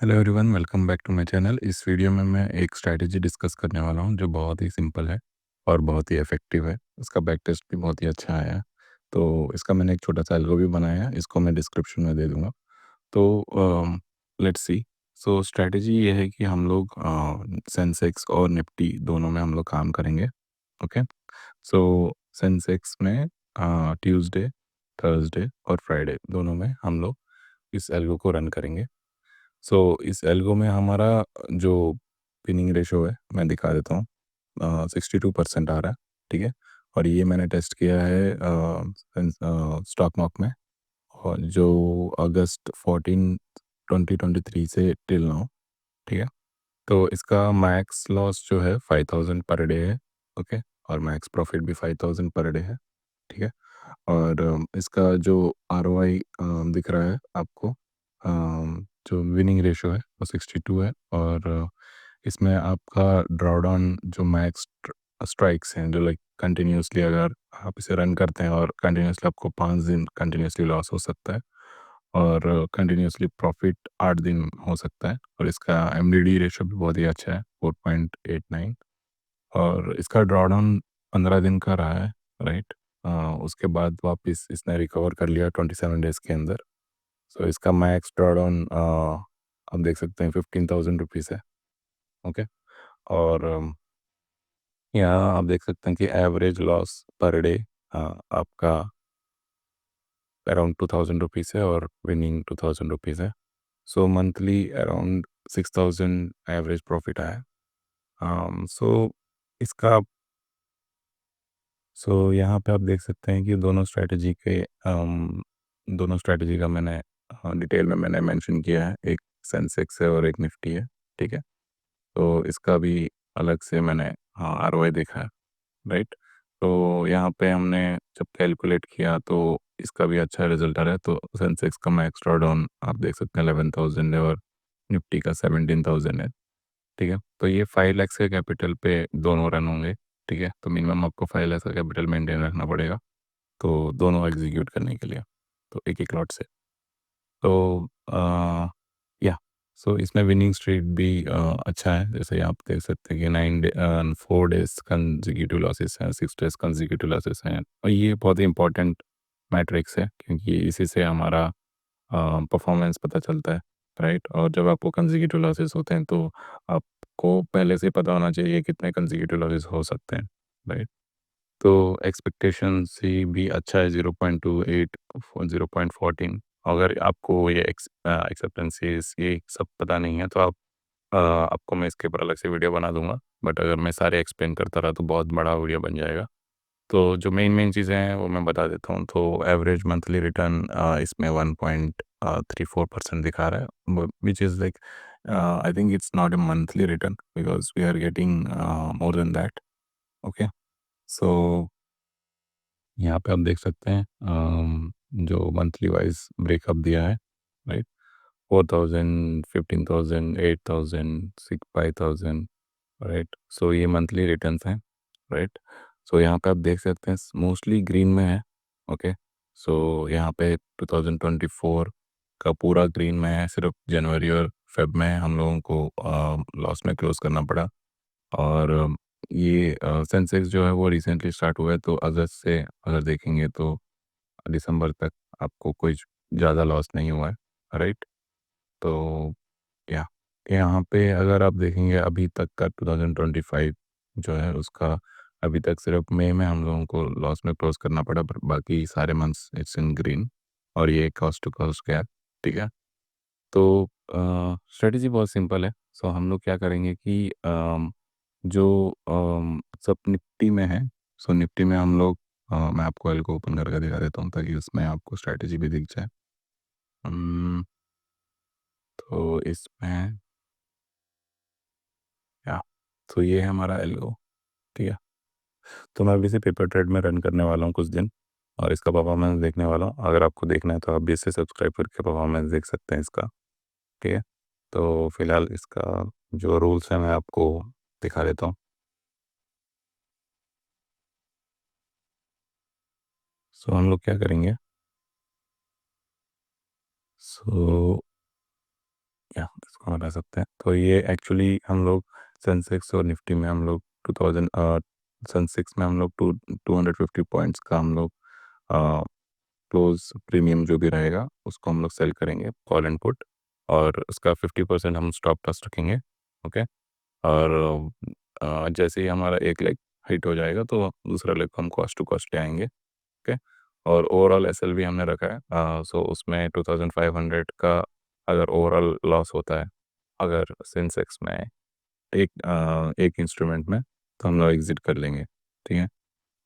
Hello everyone, welcome back to my channel. इस video में मैं एक स्ट्रैटेजी डिस्कस करने वाला हूं जो बहुत ही सिंपल है और बहुत ही इफ़ेक्टिव है। इसका बैक टेस्ट भी बहुत ही अच्छा आया है। तो इसका मैंने एक छोटा सा एल्गो भी बनाया है, इसको मैं डिस्क्रिप्शन में दे दूँगा। तो लेट्स सी। सो स्ट्रैटेजी ये है कि हम लोग सेंसेक्स और निफ्टी दोनों में हम लोग काम करेंगे। ओके। सो सेंसेक्स में ट्यूसडे, थर्सडे और फ्राइडे दोनों में हम लोग इस एल्गो को रन करेंगे। सो इस एल्गो में हमारा जो विनिंग रेशो है मैं दिखा देता हूँ। 62% आ रहा है, ठीक है। और ये मैंने टेस्ट किया है स्टॉक मार्क में, और जो अगस्त 14 2023 से टिल नाउ, ठीक है। तो इसका मैक्स लॉस जो है 5000 पर डे है। ओके। और मैक्स प्रॉफिट भी 5000 पर डे है, ठीक है। और इसका जो आरओआई दिख रहा है आपको, जो विनिंग रेशियो है वो 62 है। और इसमें आपका ड्रॉडाउन जो मैक्स स्ट्राइक्स हैं, जो लाइक कंटिन्यूसली अगर आप इसे रन करते हैं और कंटिन्यूसली आपको 5 दिन कंटिन्यूसली लॉस हो सकता है, और कंटिन्यूसली प्रॉफिट 8 दिन हो सकता है। और इसका एमडीडी रेशियो भी बहुत ही अच्छा है, 4.89। और इसका ड्रॉडाउन 15 दिन का रहा है, राइट। उसके बाद वापस इसने रिकवर कर लिया 27 डेज़ के अंदर। सो इसका मैक्स ड्रॉडाउन आप देख सकते हैं 15,000 रुपीज़ है। ओके। और यहाँ आप देख सकते हैं कि एवरेज लॉस पर डे आपका अराउंड 2000 रुपीज़ है और विनिंग 2000 रुपीज़ है। सो मंथली अराउंड 6000 एवरेज प्रॉफिट आया। सो इसका सो यहाँ पे आप देख सकते हैं कि दोनों स्ट्रैटेजी का मैंने डिटेल में मैंने मेंशन किया है। एक सेंसेक्स है और एक निफ्टी है, ठीक है। तो इसका भी अलग से मैंने आरओआई देखा है, राइट। तो यहाँ पे हमने जब कैलकुलेट किया तो इसका भी अच्छा रिजल्ट आ रहा है। तो सेंसेक्स का मैक्स ड्रॉडाउन आप देख सकते हैं 11,000 है, और निफ्टी का 17,000 है, ठीक है। तो ये 5 लाख के कैपिटल पे दोनों रन होंगे, ठीक है। तो मिनिमम आपको 5 लाख का कैपिटल मेंटेन रखना पड़ेगा, तो दोनों एग्जीक्यूट करने के लिए, तो एक-एक लॉट से। तो या सो इसमें विनिंग स्ट्रीक भी अच्छा है। जैसे आप देख सकते हैं कि 4 डेज़ कंसेक्यूटिव लॉसेस हैं, 6 डेज़ कंसेक्यूटिव लॉसेस हैं। और ये बहुत ही इम्पोर्टेंट मैट्रिक्स है, क्योंकि इसी से हमारा परफॉर्मेंस पता चलता है, राइट। और जब आपको कंसेक्यूटिव लॉसेस होते हैं तो आपको पहले से पता होना चाहिए कितने कंसेक्यूटिव लॉसेस हो सकते हैं, राइट। तो एक्सपेक्टेशन से भी अच्छा है 0.28 0.14। अगर आपको ये एक्सेप्टेंसीज ये सब पता नहीं है तो आपको मैं इसके ऊपर अलग से वीडियो बना दूंगा। बट अगर मैं सारे एक्सप्लेन करता रहा तो बहुत बड़ा वीडियो बन जाएगा। तो जो मेन मेन चीज़ें हैं वो मैं बता देता हूँ। तो एवरेज मंथली रिटर्न इसमें 1.34% दिखा रहा है, which is like I think it's not a monthly return because we are getting more than that. Okay. So यहाँ पे आप देख सकते हैं जो मंथली वाइज ब्रेकअप दिया है, राइट। 4,000, 15,000, 8,000, 5,000, राइट। सो ये मंथली रिटर्न्स हैं, राइट। सो यहाँ पे आप देख सकते हैं मोस्टली ग्रीन में है। ओके। सो यहाँ पे 2024 का पूरा ग्रीन में है, सिर्फ जनवरी और फेब में हम लोगों को लॉस में क्लोज करना पड़ा। और ये सेंसेक्स जो है वो रिसेंटली स्टार्ट हुआ है, तो अगस्त से अगर देखेंगे तो दिसंबर तक आपको कोई ज़्यादा लॉस नहीं हुआ है, राइट। तो या यहाँ पे अगर आप देखेंगे अभी तक का 2025 जो है उसका, अभी तक सिर्फ मई में हम लोगों को लॉस में क्लोज करना पड़ा, पर बाकी सारे मंथ्स इट्स इन ग्रीन। और ये कॉस्ट टू कॉस्ट गैप, ठीक है। तो स्ट्रेटजी बहुत सिंपल है। सो हम लोग क्या करेंगे कि जो सब निफ्टी में है, सो निफ्टी में हम लोग मैं आपको एल को ओपन करके दिखा देता हूँ ताकि उसमें आपको स्ट्रेटजी भी दिख जाए। तो इसमें या तो ये है हमारा एल्गो, ठीक है। तो मैं अभी से पेपर ट्रेड में रन करने वाला हूँ कुछ दिन, और इसका परफॉर्मेंस देखने वाला हूँ। अगर आपको देखना है तो आप भी इसे सब्सक्राइब करके परफॉर्मेंस देख सकते हैं इसका, ठीक है। तो फिलहाल इसका जो रूल्स है मैं आपको दिखा देता हूँ। सो हम लोग क्या करेंगे, सो या इसको बना सकते हैं। तो ये एक्चुअली हम लोग सेंसेक्स और निफ्टी में हम लोग 2000 सेंसेक्स में हम लोग 250 पॉइंट्स का हम लोग क्लोज प्रीमियम जो भी रहेगा उसको हम लोग सेल करेंगे कॉल एंड पुट, और उसका 50% हम स्टॉप लॉस रखेंगे। ओके। और जैसे ही हमारा एक लेग हिट हो जाएगा तो दूसरा लेग को हम कॉस्ट टू कॉस्ट ले आएंगे। ओके। और ओवरऑल एसएल भी हमने रखा है, सो उसमें 2500 का अगर ओवरऑल लॉस होता है अगर सेंसेक्स में एक इंस्ट्रूमेंट में, तो हम लोग एग्जिट कर लेंगे। ठीक है।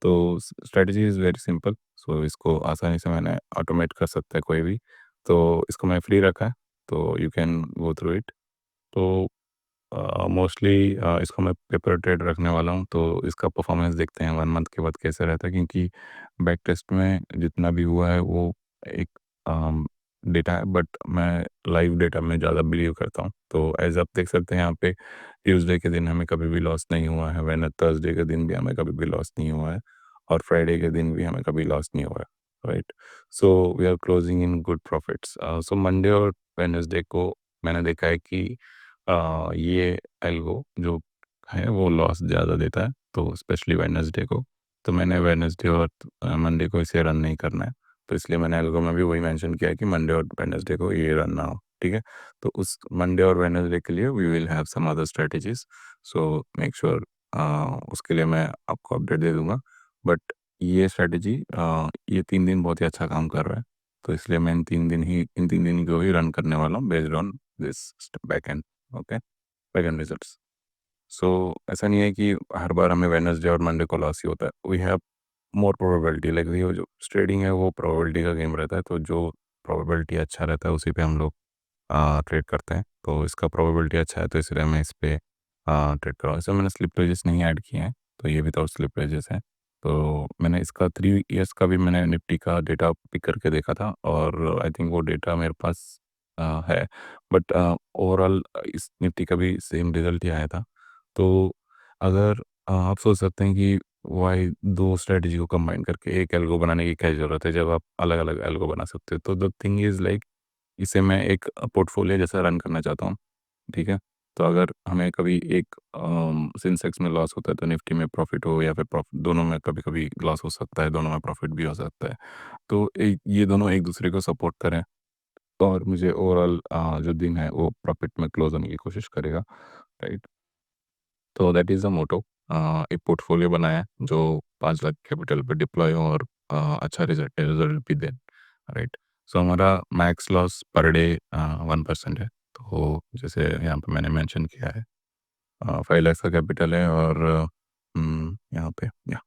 तो स्ट्रेटजी इज़ वेरी सिंपल, सो इसको आसानी से मैंने ऑटोमेट कर सकता है कोई भी। तो इसको मैं फ्री रखा है, तो you can go through it. तो मोस्टली इसको मैं पेपर ट्रेड रखने वाला हूँ, तो इसका परफॉर्मेंस देखते हैं 1 मंथ के बाद कैसा रहता है, क्योंकि बैक टेस्ट में जितना भी हुआ है वो एक डेटा है, बट मैं लाइव डेटा में ज़्यादा बिलीव करता हूँ। तो एज़ आप देख सकते हैं यहाँ पे ट्यूसडे के दिन हमें कभी भी लॉस नहीं हुआ है, थर्सडे के दिन भी हमें कभी भी लॉस नहीं हुआ है, और फ्राइडे के दिन भी हमें कभी लॉस नहीं हुआ है, right? So we are closing in good profits. So Monday और वेडनेसडे को मैंने देखा है कि ये एल्गो जो है वो लॉस ज़्यादा देता है, तो स्पेशली वेडनेसडे को। तो मैंने वेडनेसडे और मंडे को इसे रन नहीं करना है, तो इसलिए मैंने एल्गो में भी वही मेंशन किया है कि मंडे और वेडनेसडे को ये रन ना हो। ठीक है। तो उस मंडे और वेडनेसडे के लिए we will have some other strategies, so make sure उसके लिए मैं आपको अपडेट दे दूंगा। बट ये स्ट्रेटजी ये 3 दिन बहुत ही अच्छा काम कर रहा है, तो इसलिए मैं इन 3 दिन को ही रन करने वाला हूँ based on this back end. Okay. Back end results. So ऐसा नहीं है कि हर बार हमें वेडनेसडे और मंडे को लॉस ही होता है, we have more probability, like ये जो ट्रेडिंग है वो प्रोबेबिलिटी का गेम रहता है, तो जो प्रोबेबिलिटी अच्छा रहता है उसी पे हम लोग ट्रेड करते हैं। तो इसका प्रोबेबिलिटी अच्छा है, तो इसलिए मैं इस पे ट्रेड कर रहा हूँ। इसमें मैंने स्लिपेजेस नहीं ऐड किए हैं, तो ये विदाउट स्लिपेजेस है। तो मैंने इसका 3 ईयर्स का भी मैंने निफ्टी का डेटा पिक करके देखा था, और आई थिंक वो डेटा मेरे पास है। बट ओवरऑल इस निफ्टी का भी सेम रिजल्ट ही आया था। तो अगर आप सोच सकते हैं कि वाई 2 स्ट्रैटेजी को कंबाइन करके एक एल्गो बनाने की क्या ज़रूरत है, जब आप अलग-अलग एल्गो बना सकते हो। तो द थिंग इज़ लाइक इसे मैं एक पोर्टफ़ोलियो जैसा रन करना चाहता हूँ, ठीक है? तो अगर हमें कभी एक सेंसेक्स में लॉस होता है, तो निफ्टी में प्रॉफ़िट हो, या फिर दोनों में कभी-कभी लॉस हो सकता है, दोनों में प्रॉफ़िट भी हो सकता है। तो ये दोनों एक-दूसरे को सपोर्ट करें, और मुझे ओवरऑल जो दिन है वो प्रॉफ़िट में क्लोज़ होने की कोशिश करेगा, राइट? तो दैट इज़ द मोटो। एक पोर्टफ़ोलियो बनाया है जो 5 लाख कैपिटल पे डिप्लॉय हो, और अच्छा रिज़ल्ट रिज़ल्ट भी दे, राइट? सो हमारा मैक्स लॉस पर डे 1% है। तो जैसे यहाँ पे मैंने मेंशन किया है 5 लाख का कैपिटल है, और यहाँ पे या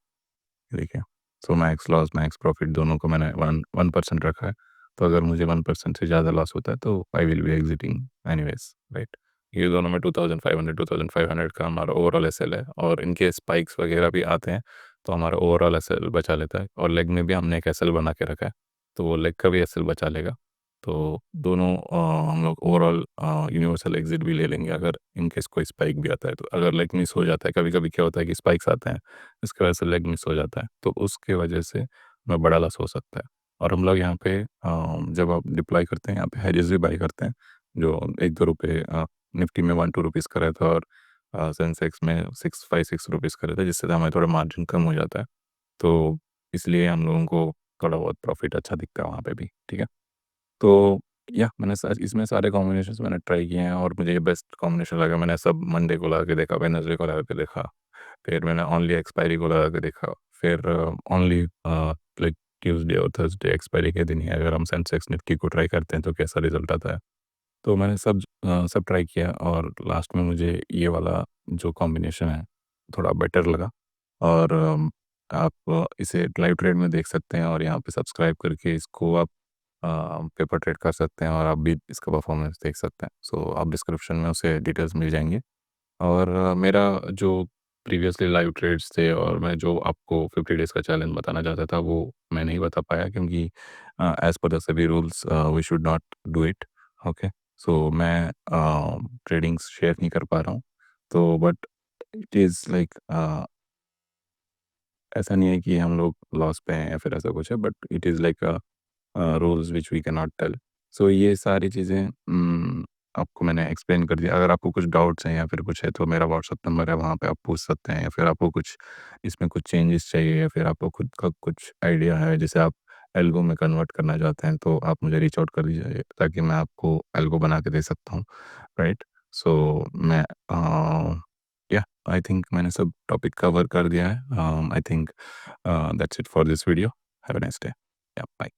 देखिए, सो मैक्स लॉस, मैक्स प्रॉफ़िट दोनों को मैंने 1% रखा है। तो अगर मुझे 1% से ज़्यादा लॉस होता है तो I will be exiting anyways, right? ये दोनों में 2500 का हमारा ओवरऑल एसएल है, और इनके स्पाइक्स वग़ैरह भी आते हैं, तो हमारा ओवरऑल एसएल बचा लेता है, और लेग में भी हमने एक एसएल बना के रखा है, तो वो लेग का भी एसएल बचा लेगा। तो दोनों हम लोग ओवरऑल यूनिवर्सल एग्ज़िट भी ले लेंगे अगर इन केस कोई स्पाइक भी आता है तो। अगर लेग मिस हो जाता है, कभी-कभी क्या होता है कि स्पाइक्स आते हैं, इसकी वजह से लेग मिस हो जाता है, तो उसके वजह से हमें बड़ा लॉस हो सकता है। और हम लोग यहाँ पे जब आप डिप्लॉय करते हैं, यहाँ पे हेजेस भी बाय करते हैं, जो ₹1-2 निफ्टी में 1-2 रुपीज़ का रहता है, और सेंसेक्स में 6-5-6 रुपीज़ का रहता है, जिससे हमें थोड़ा मार्जिन कम हो जाता है। तो इसलिए हम लोगों को थोड़ा बहुत प्रॉफ़िट अच्छा दिखता है वहाँ पे भी, ठीक है? तो या मैंने इसमें सारे कॉम्बिनेशंस मैंने ट्राई किए हैं, और मुझे ये बेस्ट कॉम्बिनेशन लगा। मैंने सब मंडे को लगा के देखा, वेडनेसडे को लगा के देखा, फिर मैंने ओनली एक्सपायरी को लगा के देखा, फिर ओनली लाइक ट्यूसडे और थर्सडे एक्सपायरी के दिन ही अगर हम सेंसेक्स निफ्टी को ट्राई करते हैं तो कैसा रिजल्ट आता है। तो मैंने सब ट्राई किया, और लास्ट में मुझे ये वाला जो कॉम्बिनेशन है थोड़ा बेटर लगा। और आप इसे लाइव ट्रेड में देख सकते हैं, और यहाँ पे सब्सक्राइब करके इसको आप पेपर ट्रेड कर सकते हैं, और आप भी इसका परफॉर्मेंस देख सकते हैं। सो आप डिस्क्रिप्शन में उसे डिटेल्स मिल जाएंगे। और मेरा जो प्रीवियसली लाइव ट्रेड्स थे, और मैं जो आपको 50 डेज़ का चैलेंज बताना चाहता था वो मैं नहीं बता पाया, क्योंकि as per the SEBI rules we should not do it. Okay. So मैं ट्रेडिंग्स शेयर नहीं कर पा रहा हूँ। तो बट इट इज़ लाइक ऐसा नहीं है कि हम लोग लॉस पे हैं या फिर ऐसा कुछ है, but it is like rules which we can not tell. So ये सारी चीज़ें आपको मैंने एक्सप्लेन कर दिया। अगर आपको कुछ डाउट्स हैं या फिर कुछ है तो मेरा व्हाट्सएप नंबर है, वहाँ पे आप पूछ सकते हैं, या फिर आपको कुछ इसमें कुछ चेंजेस चाहिए या फिर आपको खुद का कुछ आइडिया है जिसे आप एल्गो में कन्वर्ट करना चाहते हैं, तो आप मुझे रीच आउट कर दीजिए ताकि मैं आपको एल्गो बना के दे सकता हूँ, राइट? सो मैं या आई थिंक मैंने सब टॉपिक कवर कर दिया है। I think that's it for this video. Have a nice day. या बाय।